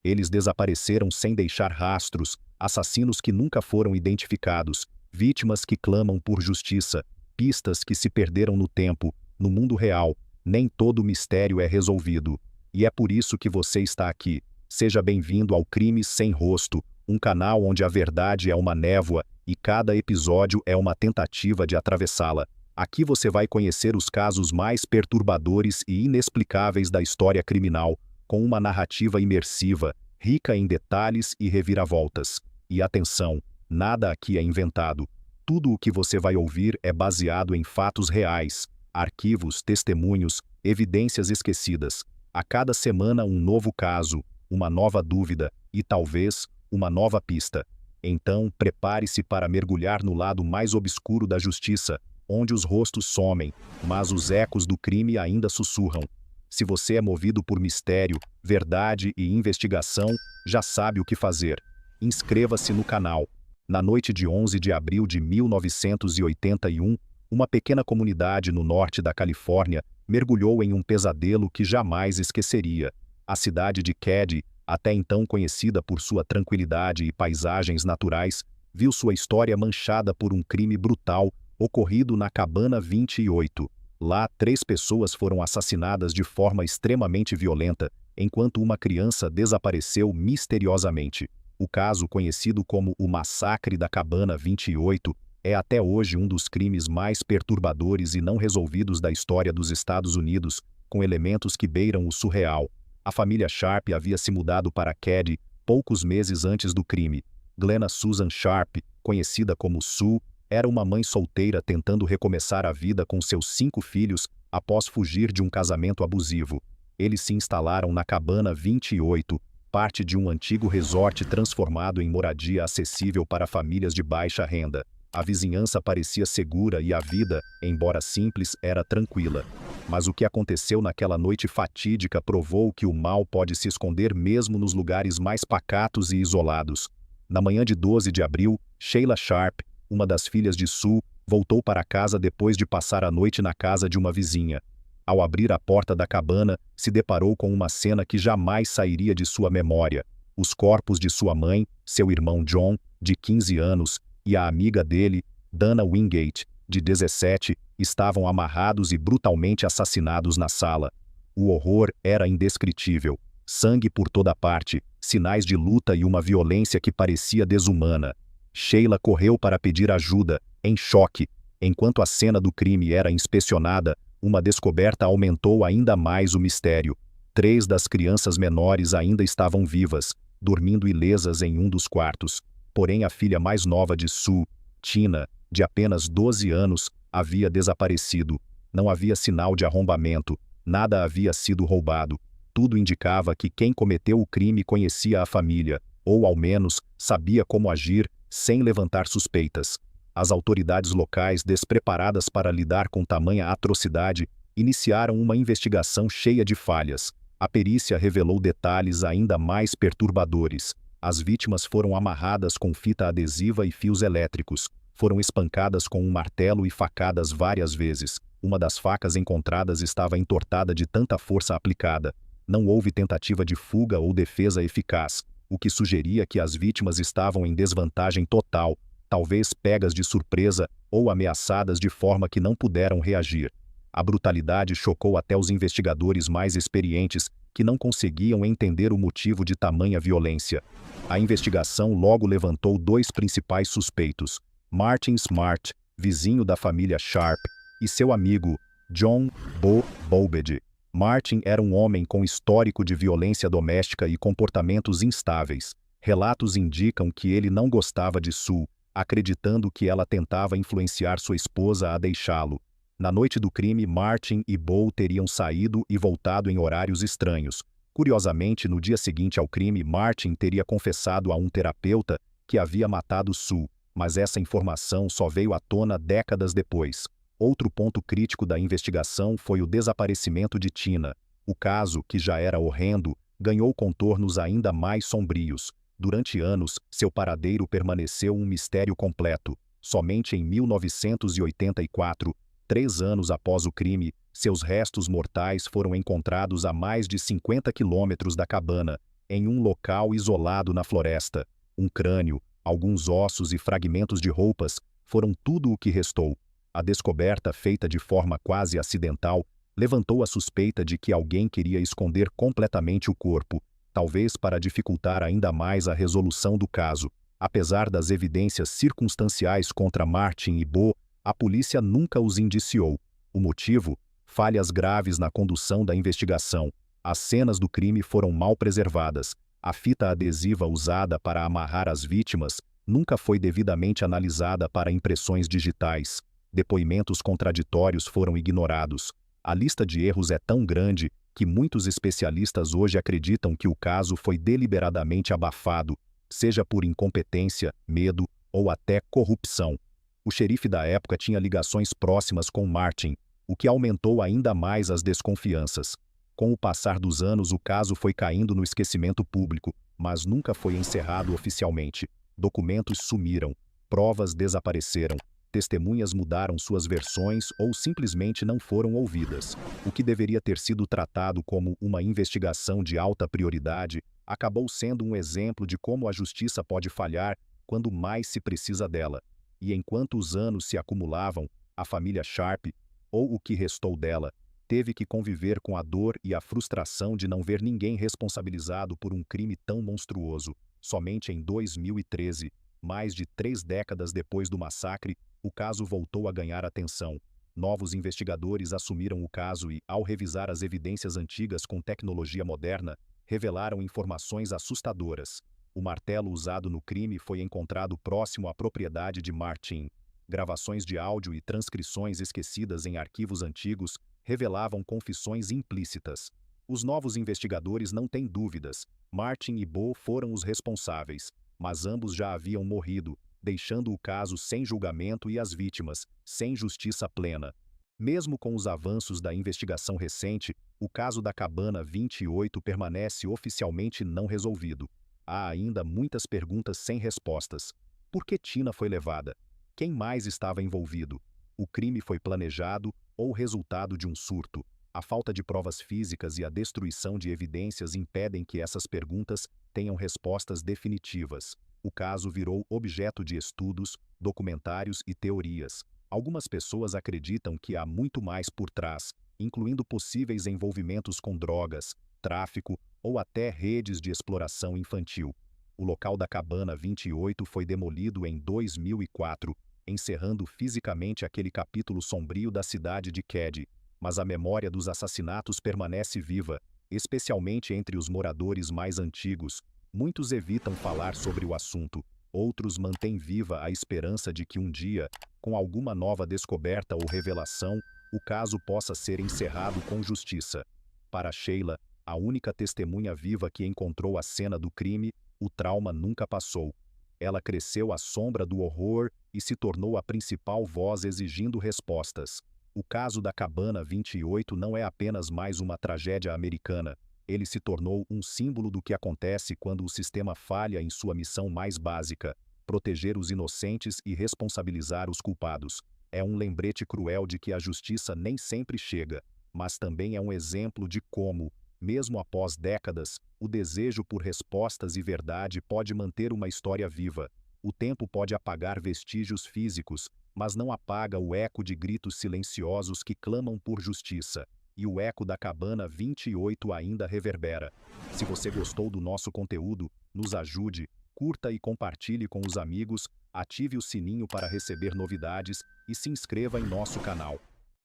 Eles desapareceram sem deixar rastros, assassinos que nunca foram identificados, vítimas que clamam por justiça, pistas que se perderam no tempo. No mundo real, nem todo mistério é resolvido. E é por isso que você está aqui. Seja bem-vindo ao Crime Sem Rosto, um canal onde a verdade é uma névoa e cada episódio é uma tentativa de atravessá-la. Aqui você vai conhecer os casos mais perturbadores e inexplicáveis da história criminal, com uma narrativa imersiva, rica em detalhes e reviravoltas. E atenção, nada aqui é inventado. Tudo o que você vai ouvir é baseado em fatos reais, arquivos, testemunhos, evidências esquecidas. A cada semana um novo caso, uma nova dúvida e talvez uma nova pista. Então, prepare-se para mergulhar no lado mais obscuro da justiça, onde os rostos somem, mas os ecos do crime ainda sussurram. Se você é movido por mistério, verdade e investigação, já sabe o que fazer. Inscreva-se no canal. Na noite de 11 de abril de 1981, uma pequena comunidade no norte da Califórnia mergulhou em um pesadelo que jamais esqueceria. A cidade de Keddie, até então conhecida por sua tranquilidade e paisagens naturais, viu sua história manchada por um crime brutal ocorrido na Cabana 28. Lá, 3 pessoas foram assassinadas de forma extremamente violenta, enquanto uma criança desapareceu misteriosamente. O caso, conhecido como o Massacre da Cabana 28, é até hoje um dos crimes mais perturbadores e não resolvidos da história dos Estados Unidos, com elementos que beiram o surreal. A família Sharp havia se mudado para Keddie poucos meses antes do crime. Glenna Susan Sharp, conhecida como Sue, era uma mãe solteira tentando recomeçar a vida com seus 5 filhos após fugir de um casamento abusivo. Eles se instalaram na Cabana 28, parte de um antigo resort transformado em moradia acessível para famílias de baixa renda. A vizinhança parecia segura e a vida, embora simples, era tranquila. Mas o que aconteceu naquela noite fatídica provou que o mal pode se esconder mesmo nos lugares mais pacatos e isolados. Na manhã de 12 de abril, Sheila Sharp, uma das filhas de Sue, voltou para casa depois de passar a noite na casa de uma vizinha. Ao abrir a porta da cabana, se deparou com uma cena que jamais sairia de sua memória. Os corpos de sua mãe, seu irmão John, de 15 anos, e a amiga dele, Dana Wingate, de 17, estavam amarrados e brutalmente assassinados na sala. O horror era indescritível. Sangue por toda parte, sinais de luta e uma violência que parecia desumana. Sheila correu para pedir ajuda, em choque. Enquanto a cena do crime era inspecionada, uma descoberta aumentou ainda mais o mistério. 3 das crianças menores ainda estavam vivas, dormindo ilesas em um dos quartos. Porém, a filha mais nova de Sue, Tina, de apenas 12 anos, havia desaparecido. Não havia sinal de arrombamento, nada havia sido roubado. Tudo indicava que quem cometeu o crime conhecia a família, ou ao menos sabia como agir, sem levantar suspeitas. As autoridades locais, despreparadas para lidar com tamanha atrocidade, iniciaram uma investigação cheia de falhas. A perícia revelou detalhes ainda mais perturbadores. As vítimas foram amarradas com fita adesiva e fios elétricos. Foram espancadas com um martelo e facadas várias vezes. Uma das facas encontradas estava entortada de tanta força aplicada. Não houve tentativa de fuga ou defesa eficaz, o que sugeria que as vítimas estavam em desvantagem total, talvez pegas de surpresa ou ameaçadas de forma que não puderam reagir. A brutalidade chocou até os investigadores mais experientes, que não conseguiam entender o motivo de tamanha violência. A investigação logo levantou 2 principais suspeitos: Martin Smart, vizinho da família Sharp, e seu amigo, John Bo Bobed. Martin era um homem com histórico de violência doméstica e comportamentos instáveis. Relatos indicam que ele não gostava de Sue, acreditando que ela tentava influenciar sua esposa a deixá-lo. Na noite do crime, Martin e Bo teriam saído e voltado em horários estranhos. Curiosamente, no dia seguinte ao crime, Martin teria confessado a um terapeuta que havia matado Sue, mas essa informação só veio à tona décadas depois. Outro ponto crítico da investigação foi o desaparecimento de Tina. O caso, que já era horrendo, ganhou contornos ainda mais sombrios. Durante anos, seu paradeiro permaneceu um mistério completo. Somente em 1984, 3 anos após o crime, seus restos mortais foram encontrados a mais de 50 quilômetros da cabana, em um local isolado na floresta. Um crânio, alguns ossos e fragmentos de roupas foram tudo o que restou. A descoberta, feita de forma quase acidental, levantou a suspeita de que alguém queria esconder completamente o corpo, talvez para dificultar ainda mais a resolução do caso. Apesar das evidências circunstanciais contra Martin e Bo, a polícia nunca os indiciou. O motivo? Falhas graves na condução da investigação. As cenas do crime foram mal preservadas. A fita adesiva usada para amarrar as vítimas nunca foi devidamente analisada para impressões digitais. Depoimentos contraditórios foram ignorados. A lista de erros é tão grande que muitos especialistas hoje acreditam que o caso foi deliberadamente abafado, seja por incompetência, medo ou até corrupção. O xerife da época tinha ligações próximas com Martin, o que aumentou ainda mais as desconfianças. Com o passar dos anos, o caso foi caindo no esquecimento público, mas nunca foi encerrado oficialmente. Documentos sumiram, provas desapareceram, testemunhas mudaram suas versões ou simplesmente não foram ouvidas. O que deveria ter sido tratado como uma investigação de alta prioridade acabou sendo um exemplo de como a justiça pode falhar quando mais se precisa dela. E enquanto os anos se acumulavam, a família Sharp, ou o que restou dela, teve que conviver com a dor e a frustração de não ver ninguém responsabilizado por um crime tão monstruoso. Somente em 2013, mais de 3 décadas depois do massacre, o caso voltou a ganhar atenção. Novos investigadores assumiram o caso e, ao revisar as evidências antigas com tecnologia moderna, revelaram informações assustadoras. O martelo usado no crime foi encontrado próximo à propriedade de Martin. Gravações de áudio e transcrições esquecidas em arquivos antigos revelavam confissões implícitas. Os novos investigadores não têm dúvidas. Martin e Bo foram os responsáveis, mas ambos já haviam morrido, deixando o caso sem julgamento e as vítimas sem justiça plena. Mesmo com os avanços da investigação recente, o caso da Cabana 28 permanece oficialmente não resolvido. Há ainda muitas perguntas sem respostas. Por que Tina foi levada? Quem mais estava envolvido? O crime foi planejado ou resultado de um surto? A falta de provas físicas e a destruição de evidências impedem que essas perguntas tenham respostas definitivas. O caso virou objeto de estudos, documentários e teorias. Algumas pessoas acreditam que há muito mais por trás, incluindo possíveis envolvimentos com drogas, tráfico ou até redes de exploração infantil. O local da Cabana 28 foi demolido em 2004, encerrando fisicamente aquele capítulo sombrio da cidade de Keddie. Mas a memória dos assassinatos permanece viva, especialmente entre os moradores mais antigos. Muitos evitam falar sobre o assunto, outros mantêm viva a esperança de que um dia, com alguma nova descoberta ou revelação, o caso possa ser encerrado com justiça. Para Sheila, a única testemunha viva que encontrou a cena do crime, o trauma nunca passou. Ela cresceu à sombra do horror e se tornou a principal voz exigindo respostas. O caso da Cabana 28 não é apenas mais uma tragédia americana. Ele se tornou um símbolo do que acontece quando o sistema falha em sua missão mais básica: proteger os inocentes e responsabilizar os culpados. É um lembrete cruel de que a justiça nem sempre chega, mas também é um exemplo de como, mesmo após décadas, o desejo por respostas e verdade pode manter uma história viva. O tempo pode apagar vestígios físicos, mas não apaga o eco de gritos silenciosos que clamam por justiça. E o eco da Cabana 28 ainda reverbera. Se você gostou do nosso conteúdo, nos ajude, curta e compartilhe com os amigos, ative o sininho para receber novidades e se inscreva em nosso canal.